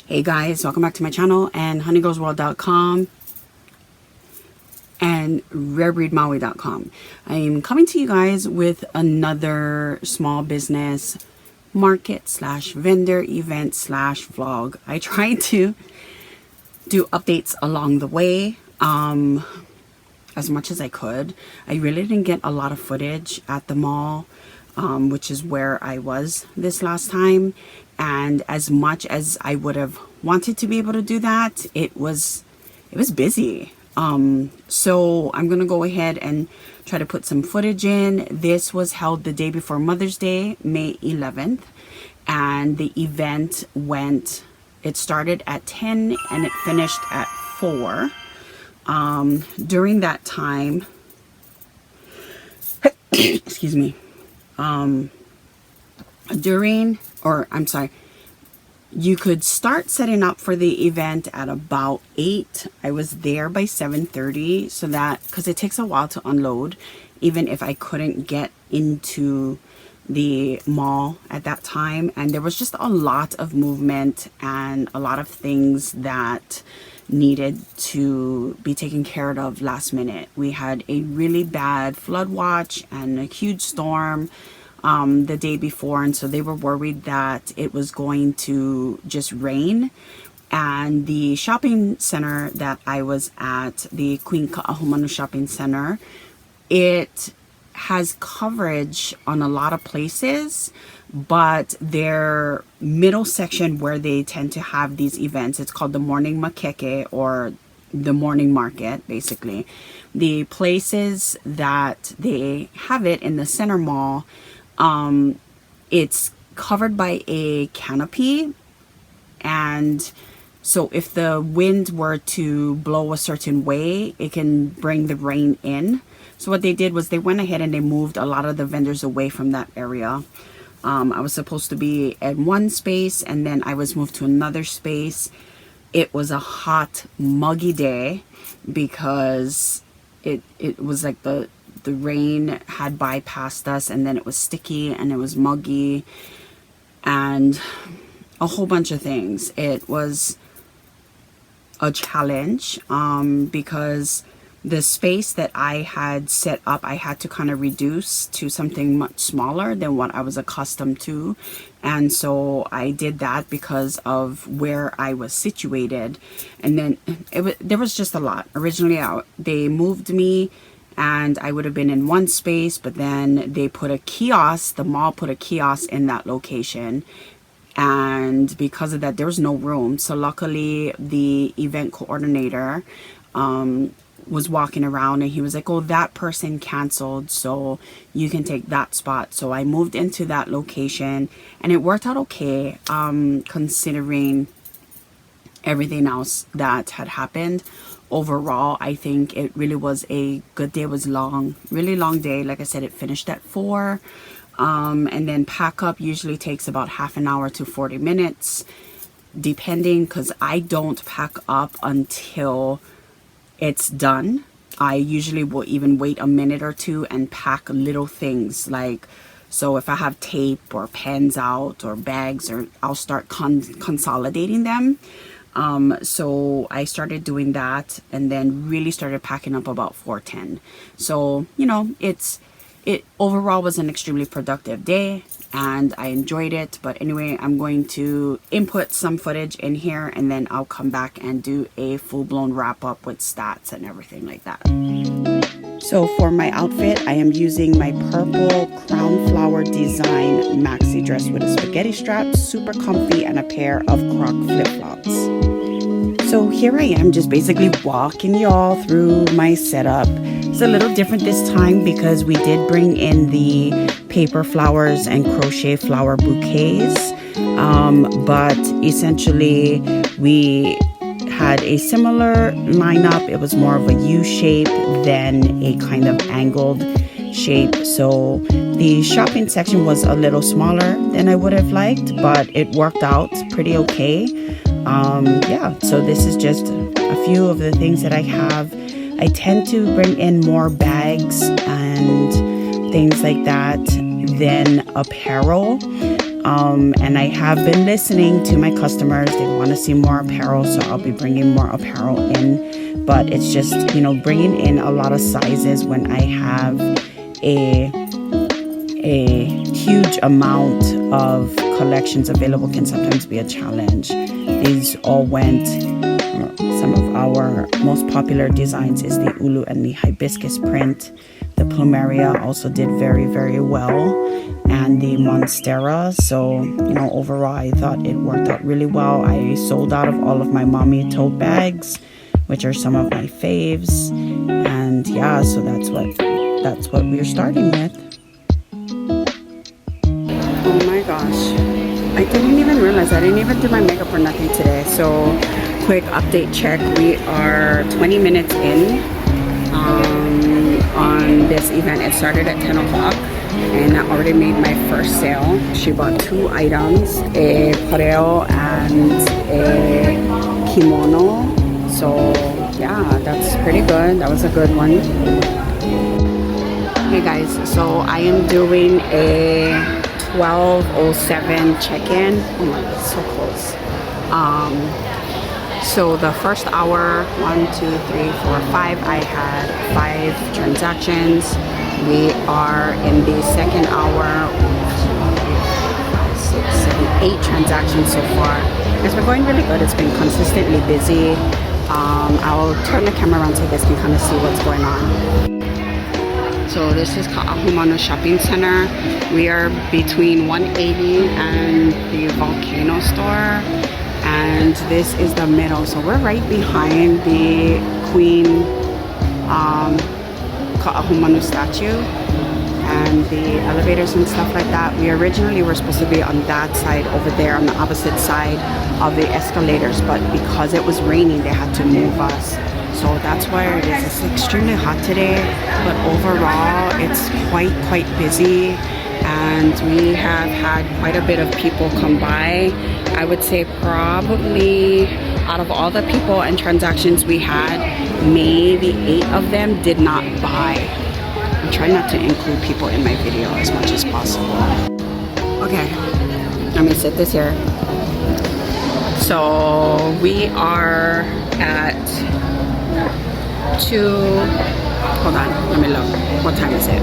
Hey guys, welcome back to my channel and honeygirlsworld.com and rarebreedmaui.com. I'm coming to you guys with another small business market slash vendor event slash vlog. I try to do updates along the way as much as I could. I really didn't get a lot of footage at the mall, which is where I was this last time. And as much as I would have wanted to be able to do that, it was busy. So I'm gonna go ahead and try to put some footage in. This was held the day before Mother's Day, May 11th, and the event it started at 10 and it finished at 4. During that time, excuse me, you could start setting up for the event at about 8. I was there by 7:30, so that, because it takes a while to unload, even if I couldn't get into the mall at that time. And there was just a lot of movement and a lot of things that needed to be taken care of last minute. We had a really bad flood watch and a huge storm the day before, and so they were worried that it was going to just rain. And the shopping center that I was at, the Queen Ka'ahumanu Shopping Center, it has coverage on a lot of places, but their middle section where they tend to have these events, it's called the Morning Makeke, or the morning market, basically. The places that they have it in the center mall, it's covered by a canopy, and so if the wind were to blow a certain way, it can bring the rain in. So what they did was they went ahead and they moved a lot of the vendors away from that area. I was supposed to be at one space, and then I was moved to another space. It was a hot, muggy day because it was like the rain had bypassed us, and then it was sticky and it was muggy and a whole bunch of things. It was a challenge because the space that I had set up, I had to kind of reduce to something much smaller than what I was accustomed to. And so I did that because of where I was situated. And then there was just a lot. Originally, they moved me and I would have been in one space, but then they put a kiosk, the mall put a kiosk in that location. And because of that, there was no room. So luckily, the event coordinator was walking around and he was like, oh, that person canceled, so you can take that spot. So I moved into that location and it worked out okay, considering everything else that had happened. Overall, I think it really was a good day. It was long, really long day. Like I said, it finished at 4. And then pack up usually takes about half an hour to 40 minutes, depending, because I don't pack up until it's done. I usually will even wait a minute or two and pack little things, like, so if I have tape or pens out or bags, or I'll start consolidating them. So I started doing that and then really started packing up about 4:10. So, you know, it overall was an extremely productive day and I enjoyed it. But anyway, I'm going to input some footage in here and then I'll come back and do a full-blown wrap-up with stats and everything like that. So for my outfit, I am using my purple crown flower design maxi dress with a spaghetti strap, super comfy, and a pair of Croc flip-flops. So here I am, just basically walking y'all through my setup. It's a little different this time because we did bring in the paper flowers and crochet flower bouquets. But essentially we had a similar lineup. It was more of a U shape than a kind of angled shape. So the shopping section was a little smaller than I would have liked, but it worked out pretty okay. Yeah, so this is just a few of the things that I have. I tend to bring in more bags and things like that than apparel. And I have been listening to my customers. They want to see more apparel, so I'll be bringing more apparel in. But it's just, you know, bringing in a lot of sizes when I have a huge amount of collections available can sometimes be a challenge. These all went, some of our most popular designs is the ulu and the hibiscus print. The plumeria also did very, very well, and the monstera. So, you know, overall I thought it worked out really well. I sold out of all of my mommy tote bags, which are some of my faves. And yeah, so that's what we're starting with. Oh my gosh, I didn't even realize I didn't even do my makeup or nothing today. So quick update check, we are 20 minutes in on this event. It started at 10 o'clock and I already made my first sale. She bought 2 items, a pareo and a kimono. So yeah, that's pretty good. That was a good one. Hey guys, so I am doing a 12:07 check-in. Oh my god, so close. So the first hour, 1, 2, 3, 4, 5, I had 5 transactions. We are in the second hour, 5, 6, 7, 8 transactions so far. It's been going really good. It's been consistently busy. I'll turn the camera around so you guys can kind of see what's going on. So this is Ka'ahumanu Shopping Center. We are between 180 and the Volcano store. And this is the middle. So we're right behind the Queen Ka'ahumanu statue and the elevators and stuff like that. We originally were supposed to be on that side over there on the opposite side of the escalators, but because it was raining, they had to move us. So that's where it is. It's extremely hot today, but overall it's quite busy, and we have had quite a bit of people come by. I would say probably out of all the people and transactions we had, maybe 8 of them did not buy. I'm trying not to include people in my video as much as possible. Okay, let me set this here. So we are at 2, hold on, let me look. What time is it?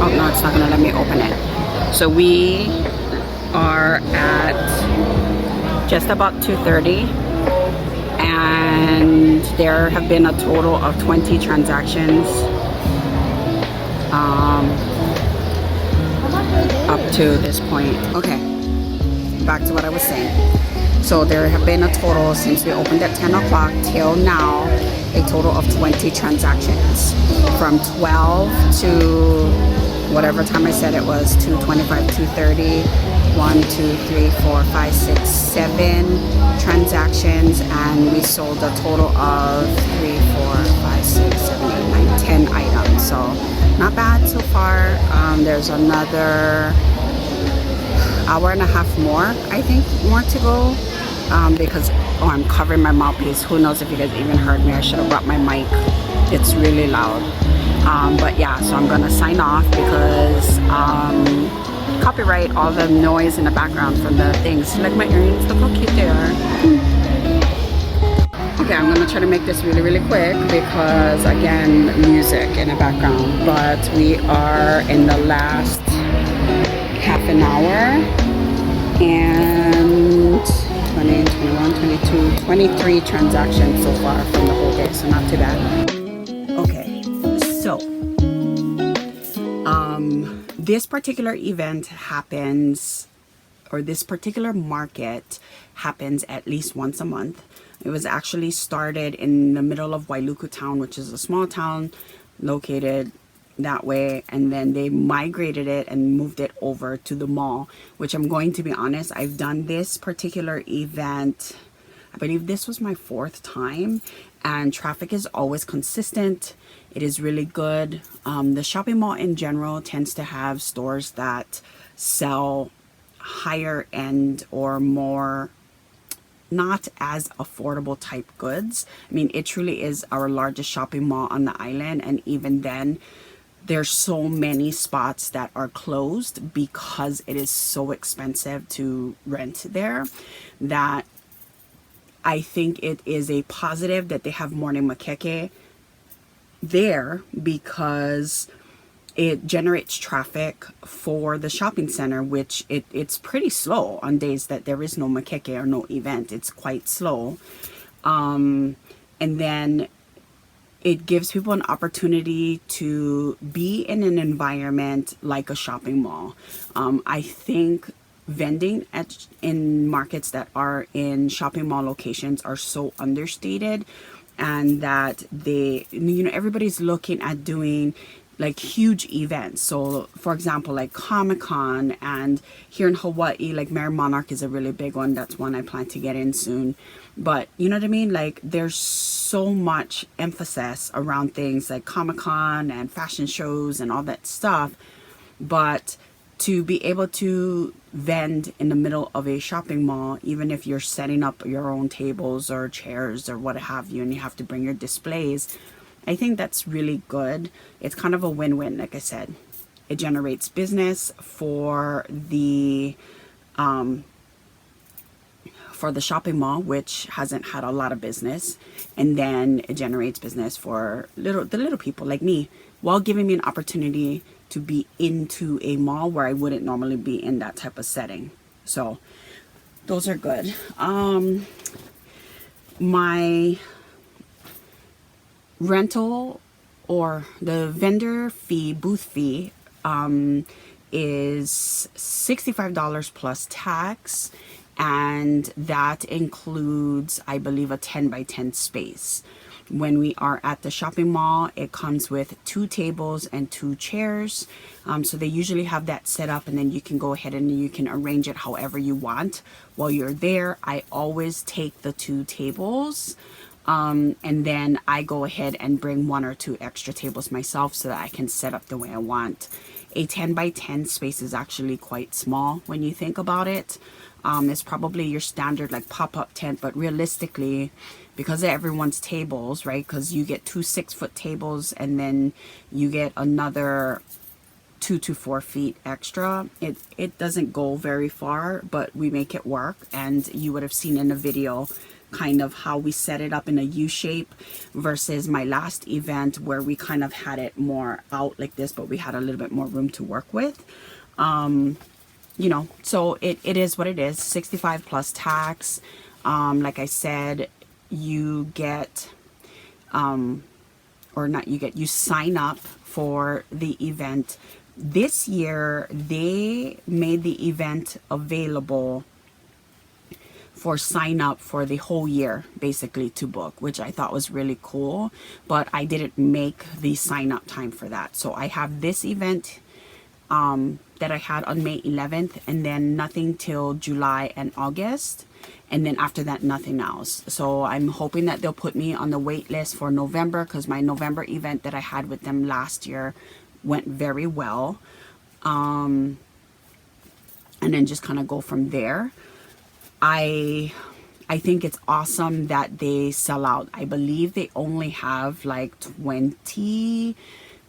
Oh no, it's not gonna let me open it. So we are at just about 2:30, and there have been a total of 20 transactions up to this point. Okay, back to what I was saying. So there have been a total since we opened at 10 o'clock till now, a total of 20 transactions from 12 to whatever time I said it was, 2:25, 2:30, 1, 2, 3, 4, 5, 6, 7 transactions, and we sold a total of 3, 4, 5, 6, 7, 8, 9, 10 items. So not bad so far. There's another hour and a half more, I think, more to go. Because I'm covering my mouthpiece. Who knows if you guys even heard me. I should have brought my mic. It's really loud. But yeah, so I'm gonna sign off because copyright all the noise in the background from the things. Like my earrings, look how cute they are. Okay, I'm gonna try to make this really quick because again, music in the background. But we are in the last half an hour, and 20, 21, 22, 23 transactions so far from the whole day, so not too bad. Okay, so this particular event happens, or this particular market happens at least once a month. It was actually started in the middle of Wailuku town, which is a small town located that way, and then they migrated it and moved it over to the mall, which I'm going to be honest, I've done this particular event, I believe this was my 4th time, and traffic is always consistent. It is really good. The shopping mall in general tends to have stores that sell higher end or more not as affordable type goods. I mean, it truly is our largest shopping mall on the island, and even then there's so many spots that are closed because it is so expensive to rent there, that I think it is a positive that they have Morning Makeke there, because it generates traffic for the shopping center, which it's pretty slow on days that there is no makeke or no event. It's quite slow. And then it gives people an opportunity to be in an environment like a shopping mall. I think vending in markets that are in shopping mall locations are so understated, and that everybody's looking at doing like huge events. So for example, like Comic-Con, and here in Hawaii, like Mary Monarch is a really big one. That's one I plan to get in soon. But you know what I mean? Like there's so much emphasis around things like Comic-Con and fashion shows and all that stuff. But to be able to vend in the middle of a shopping mall, even if you're setting up your own tables or chairs or what have you, and you have to bring your displays, I think that's really good. It's kind of a win-win, like I said. It generates business for the shopping mall, which hasn't had a lot of business, and then it generates business for the little people like me, while giving me an opportunity to be into a mall where I wouldn't normally be in that type of setting. So those are good. My rental, or the vendor fee, booth fee, is $65 plus tax, and that includes, I believe, a 10 by 10 space. When we are at the shopping mall, it comes with 2 tables and 2 chairs. So they usually have that set up, and then you can go ahead and you can arrange it however you want while you're there. I always take the 2 tables, and then I go ahead and bring 1 or 2 extra tables myself so that I can set up the way I want. A 10 by 10 space is actually quite small when you think about it. It's probably your standard like pop-up tent, but realistically, because of everyone's tables, right? Because you get 2 6-foot tables, and then you get another 2 to 4 feet extra. It doesn't go very far, but we make it work. And you would have seen in the video kind of how we set it up in a U shape versus my last event where we kind of had it more out like this, but we had a little bit more room to work with. So it is what it is. 65 plus tax. Like I said, you get, you sign up for the event. This year, they made the event available for sign up for the whole year, basically, to book, which I thought was really cool, but I didn't make the sign up time for that. So I have this event that I had on May 11th, and then nothing till July and August, and then after that nothing else. So I'm hoping that they'll put me on the wait list for November, because my November event that I had with them last year went very well, and then just kind of go from there. I think it's awesome that they sell out. I believe they only have like 20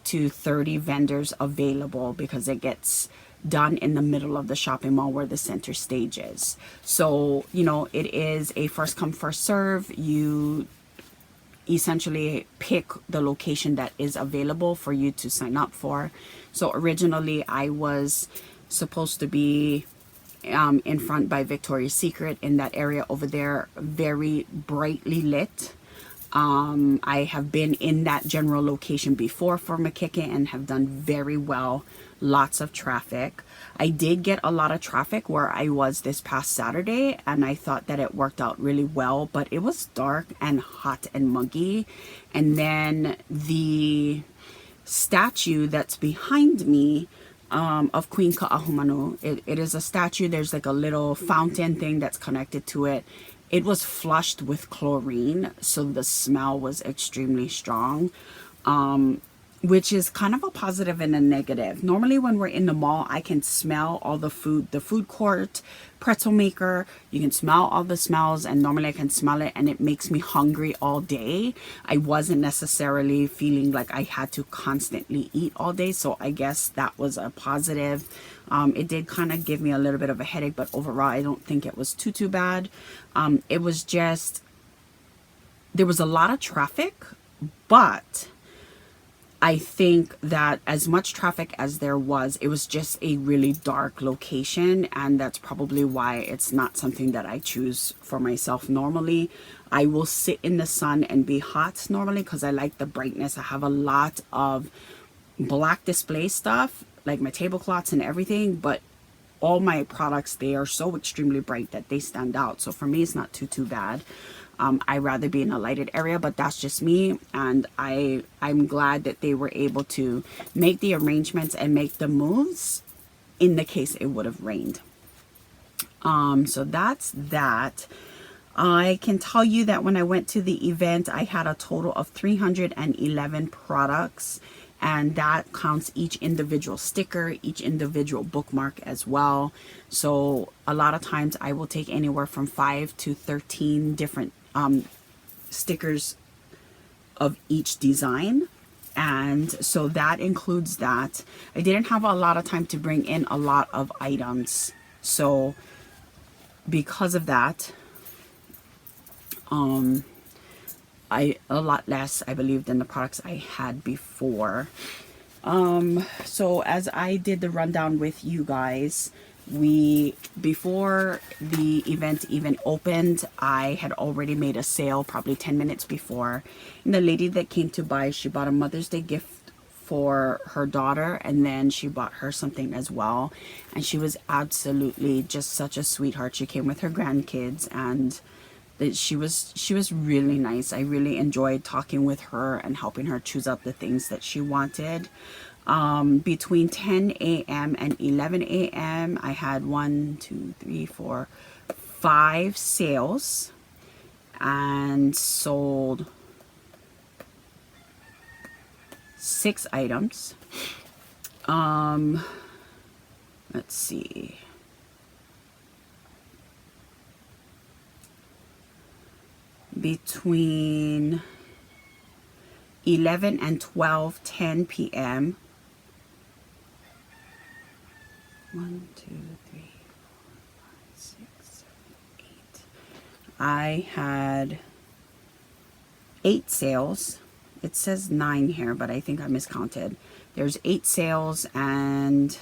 to 30 vendors available, because it gets done in the middle of the shopping mall where the center stage is. So, it is a first come, first serve. You essentially pick the location that is available for you to sign up for. So originally I was supposed to be in front by Victoria's Secret, in that area over there, very brightly lit. I have been in that general location before for Makeke and have done very well. Lots of traffic. I did get a lot of traffic where I was this past Saturday, and I thought that it worked out really well, but it was dark and hot and muggy. And then the statue that's behind me, of Queen Ka'ahumanu, it is a statue. There's like a little fountain thing that's connected to it. It was flushed with chlorine, so the smell was extremely strong. which is kind of a positive and a negative. Normally when we're in the mall, I can smell all the food court, pretzel maker, you can smell all the smells, and normally I can smell it and it makes me hungry all day. I wasn't necessarily feeling like I had to constantly eat all day, so I guess that was a positive. It did kind of give me a little bit of a headache, but overall I don't think it was too bad. It was just, there was a lot of traffic, but I think that as much traffic as there was, it was just a really dark location, and that's probably why it's not something that I choose for myself normally. I will sit in the sun and be hot normally because I like the brightness. I have a lot of black display stuff, like my tablecloths and everything, but all my products, they are so extremely bright that they stand out. So for me, it's not too bad. I'd rather be in a lighted area, but that's just me. And I'm glad that they were able to make the arrangements and make the moves in the case it would have rained. So that's that. I can tell you that when I went to the event, I had a total of 311 products, and that counts each individual sticker, each individual bookmark as well. So a lot of times I will take anywhere from 5 to 13 different stickers of each design. And so that includes that. I didn't have a lot of time to bring in a lot of items. So because of that, a lot less, I believe, than the products I had before. So as I did the rundown with you guys, before the event even opened, I had already made a sale probably 10 minutes before. And the lady that came to buy, she bought a Mother's Day gift for her daughter, and then she bought her something as well. And she was absolutely just such a sweetheart. She came with her grandkids, and she was really nice. I really enjoyed talking with her and helping her choose out the things that she wanted. Between 10 a.m. and 11 a.m. I had 5 sales and sold 6 items. Let's see. Between 11 and 10 p.m. 1, 2, 3, 4, 5, 6, 7, 8. I had 8 sales. It says 9 here, but I think I miscounted. There's 8 sales and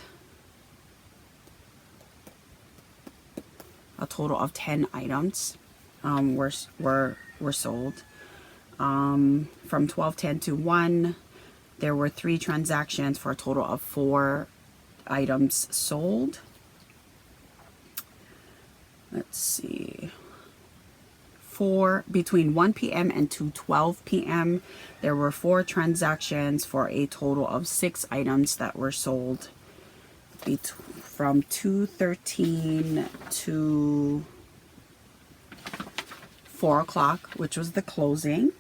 a total of 10 items were sold. From 12:10 to 1, there were 3 transactions for a total of 4 items sold. Let's see. Between 1 p.m. and 2:12 p.m. there were 4 transactions for a total of 6 items that were sold. From 2:13 to 4 o'clock, which was the closing.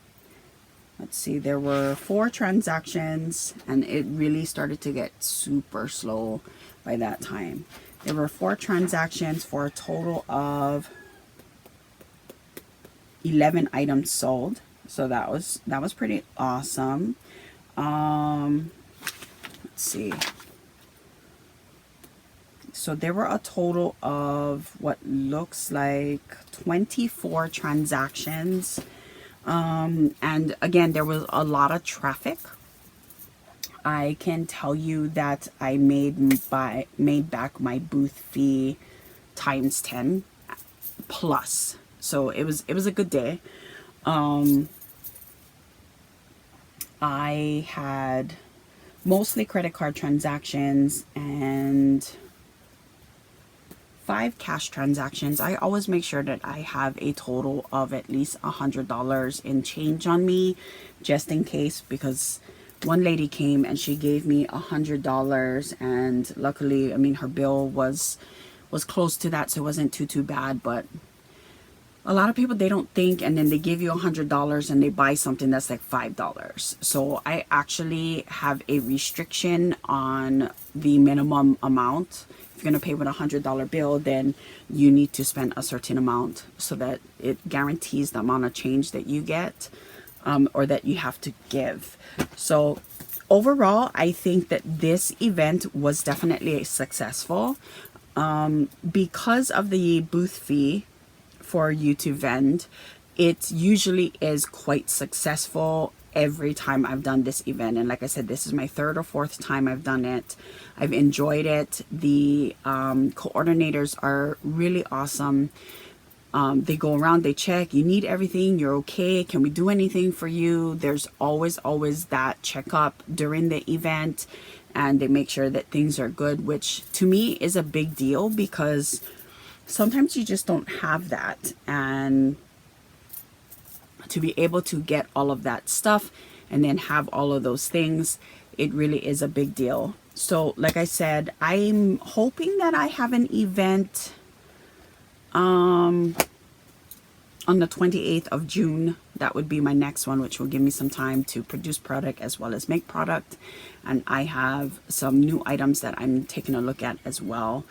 Let's see, there were 4 transactions, and it really started to get super slow by that time. There were 4 transactions for a total of 11 items sold. So that was pretty awesome. Let's see. So there were a total of what looks like 24 transactions. And again, there was a lot of traffic. I can tell you that I made back my booth fee times 10 plus. So it was a good day. I had mostly credit card transactions and 5 cash transactions. I always make sure that I have a total of at least $100 in change on me, just in case, because one lady came and she gave me $100, and luckily, I mean, her bill was close to that, so it wasn't too bad. But a lot of people, they don't think, and then they give you $100 and they buy something that's like $5. So I actually have a restriction on the minimum amount. If you're going to pay with $100 bill, then you need to spend a certain amount so that it guarantees the amount of change that you get, or that you have to give. So overall, I think that this event was definitely successful, because of the booth fee for you to vend. It usually is quite successful every time I've done this event. And like I said, this is my third or fourth time I've done it. I've enjoyed it. The coordinators are really awesome. They go around, they check, you need everything, you're okay, can we do anything for you? There's always that checkup during the event, and they make sure that things are good, which to me is a big deal, because sometimes you just don't have that. And to be able to get all of that stuff and then have all of those things, it really is a big deal. So like I said, I'm hoping that I have an event on the 28th of June. That would be my next one, which will give me some time to produce product as well as make product. And I have some new items that I'm taking a look at as well.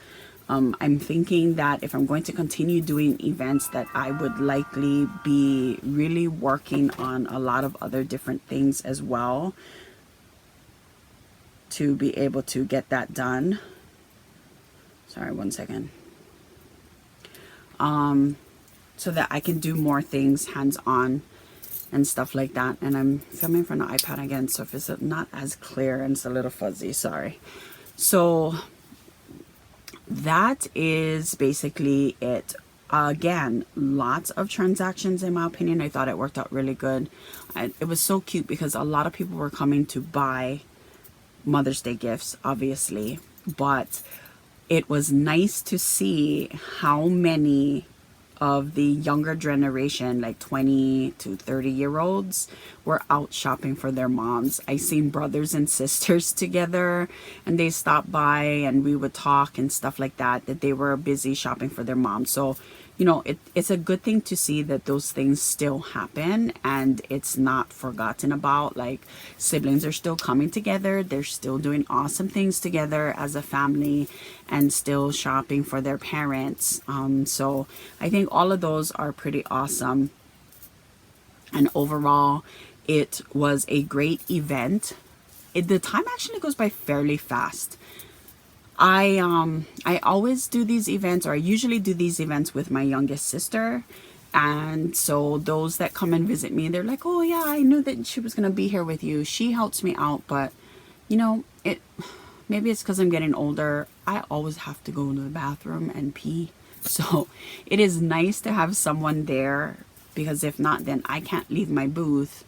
I'm thinking that if I'm going to continue doing events, that I would likely be really working on a lot of other different things as well to be able to get that done. Sorry, one second. So that I can do more things hands-on and stuff like that. And I'm filming from the iPad again, so if it's not as clear and it's a little fuzzy, sorry. So that is basically it. Again, lots of transactions in my opinion. I thought it worked out really good. It was so cute because a lot of people were coming to buy Mother's Day gifts, obviously, but it was nice to see how many of the younger generation, like 20 to 30-year-olds, were out shopping for their moms. I seen brothers and sisters together, and they stopped by and we would talk and stuff like that, that they were busy shopping for their moms. So, you know, it's a good thing to see that those things still happen and it's not forgotten about. Like, siblings are still coming together, they're still doing awesome things together as a family and still shopping for their parents. So I think all of those are pretty awesome. And overall, it was a great event. The time actually goes by fairly fast. I always do these events, or I usually do these events with my youngest sister. And so those that come and visit me, they're like, oh yeah, I knew that she was going to be here with you. She helps me out, but you know, maybe it's because I'm getting older. I always have to go to the bathroom and pee. So it is nice to have someone there, because if not, then I can't leave my booth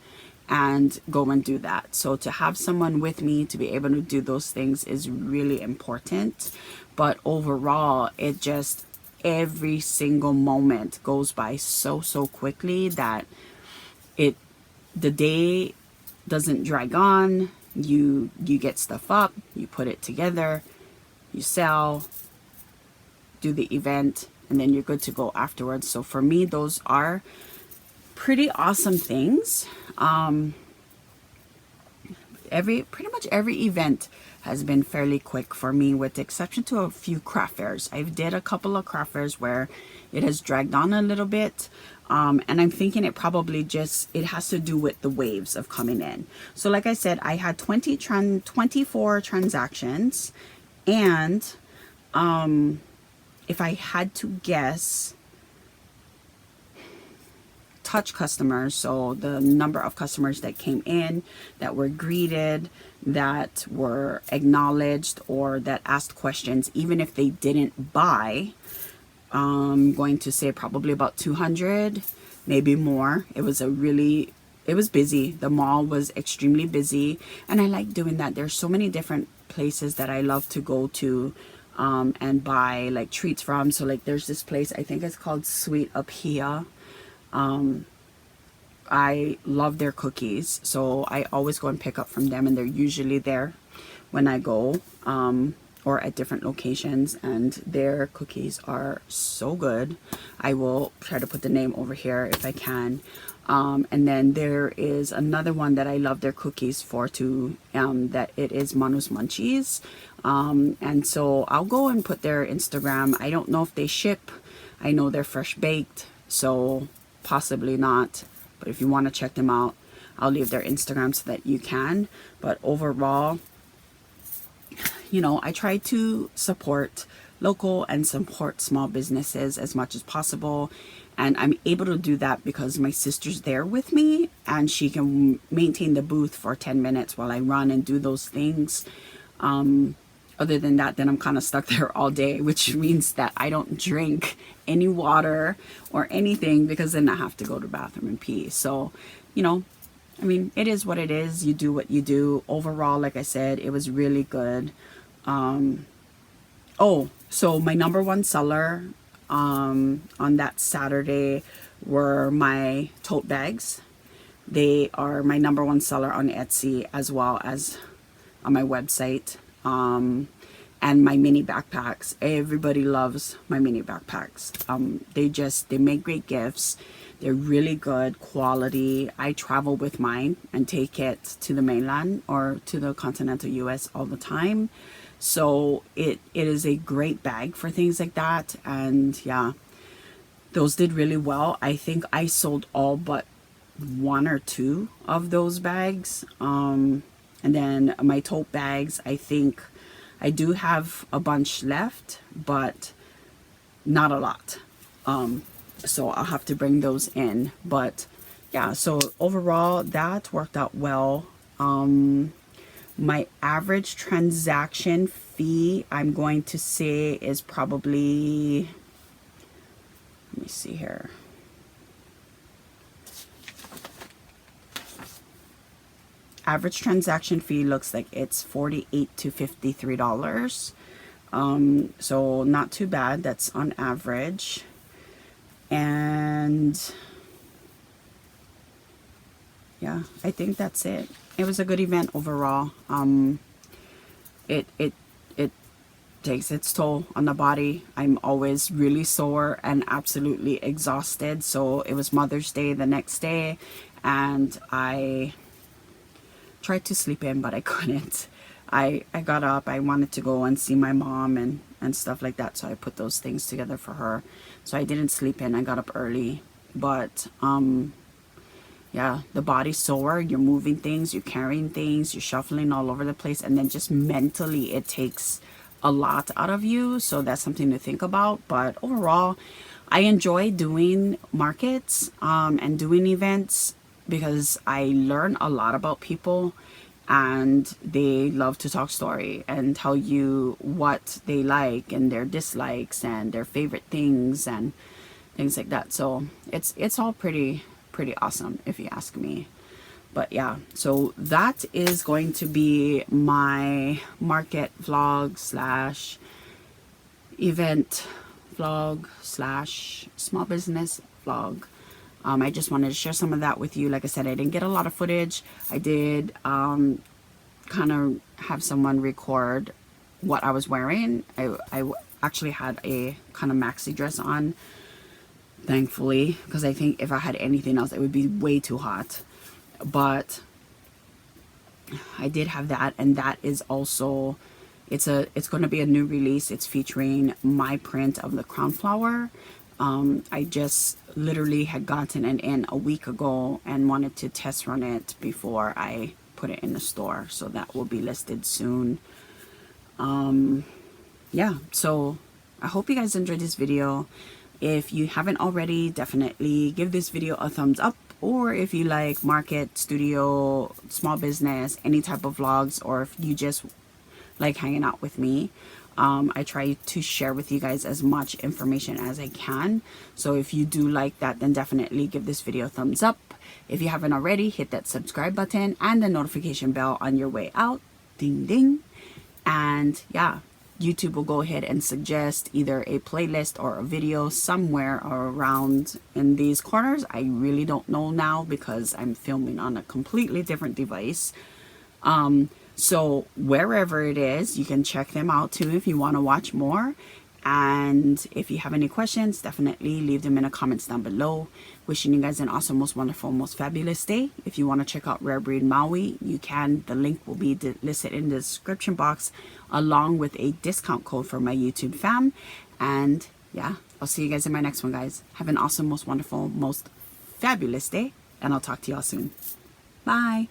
and go and do that. So to have someone with me to be able to do those things is really important. But overall, it just, every single moment goes by so quickly that the day doesn't drag on. You get stuff up, you put it together, you sell, do the event, and then you're good to go afterwards. So for me, those are pretty awesome things. Pretty much every event has been fairly quick for me, with the exception to a few craft fairs. I've did a couple of craft fairs where it has dragged on a little bit. And I'm thinking it probably it has to do with the waves of coming in. So like I said, I had 24 transactions, and if I had to guess, touch customers, so the number of customers that came in, that were greeted, that were acknowledged, or that asked questions, even if they didn't buy, I'm going to say probably about 200, maybe more. It was busy. The mall was extremely busy, and I like doing that. There's so many different places that I love to go to and buy like treats from. So like there's this place, I think it's called Sweet Up Here. I love their cookies, so I always go and pick up from them, and they're usually there when I go. or at different locations, and their cookies are so good. I will try to put the name over here if I can. And then there is another one that I love their cookies for too, that it is Manu's Munchies. And so I'll go and put their Instagram. I don't know if they ship. I know they're fresh baked, so possibly not. But if you want to check them out, I'll leave their Instagram so that you can. But overall, you know, I try to support local and support small businesses as much as possible. And I'm able to do that because my sister's there with me and she can maintain the booth for 10 minutes while I run and do those things. Other than that, then I'm kind of stuck there all day, which means that I don't drink any water or anything because then I have to go to the bathroom and pee. So, you know, I mean, it is what it is. You do what you do. Overall, like I said, it was really good. Oh, so my number one seller on that Saturday were my tote bags. They are my number one seller on Etsy as well as on my website. And my mini backpacks. Everybody loves my mini backpacks. They make great gifts. They're really good quality. I travel with mine and take it to the mainland or to the continental US all the time. So it is a great bag for things like that. And yeah, those did really well. I think I sold all but one or two of those bags. And then my tote bags, I think I do have a bunch left, but not a lot. So I'll have to bring those in. But yeah, so overall that worked out well. My average transaction fee, I'm going to say, is probably, let me see here. Average transaction fee looks like it's $48 to $53. So not too bad. That's on average. And yeah, I think that's it. It was a good event overall. It takes its toll on the body. I'm always really sore and absolutely exhausted. So it was Mother's Day the next day, and I tried to sleep in, but I couldn't. I got up. I wanted to go and see my mom and stuff like that. So I put those things together for her. So I didn't sleep in. I got up early. But yeah, the body's sore. You're moving things. You're carrying things. You're shuffling all over the place. And then just mentally, it takes a lot out of you. So that's something to think about. But overall, I enjoy doing markets and doing events because I learn a lot about people, and they love to talk story and tell you what they like and their dislikes and their favorite things and things like that. So it's all pretty awesome if you ask me. But yeah, so that is going to be my market vlog slash event vlog slash small business vlog. I just wanted to share some of that with you. Like I said, I didn't get a lot of footage. I did kind of have someone record what I was wearing. I actually had a kind of maxi dress on, thankfully, because I think if I had anything else, it would be way too hot. But I did have that, and that is also, it's going to be a new release. It's featuring my print of the crown flower. I just literally had gotten it in a week ago and wanted to test run it before I put it in the store. So that will be listed soon. Yeah, so I hope you guys enjoyed this video. If you haven't already, definitely give this video a thumbs up. Or if you like market, studio, small business, any type of vlogs, or if you just like hanging out with me, I try to share with you guys as much information as I can. So if you do like that, then definitely give this video a thumbs up. If you haven't already, hit that subscribe button and the notification bell on your way out. Ding ding. And yeah, YouTube will go ahead and suggest either a playlist or a video somewhere around in these corners. I really don't know now because I'm filming on a completely different device. So wherever it is, you can check them out too if you want to watch more. And if you have any questions, definitely leave them in the comments down below. Wishing you guys an awesome, most wonderful, most fabulous day. If you want to check out Rare Breed Maui, you can. The link will be listed in the description box along with a discount code for my YouTube fam. And yeah, I'll see you guys in my next one, guys. Have an awesome, most wonderful, most fabulous day. And I'll talk to y'all soon. Bye.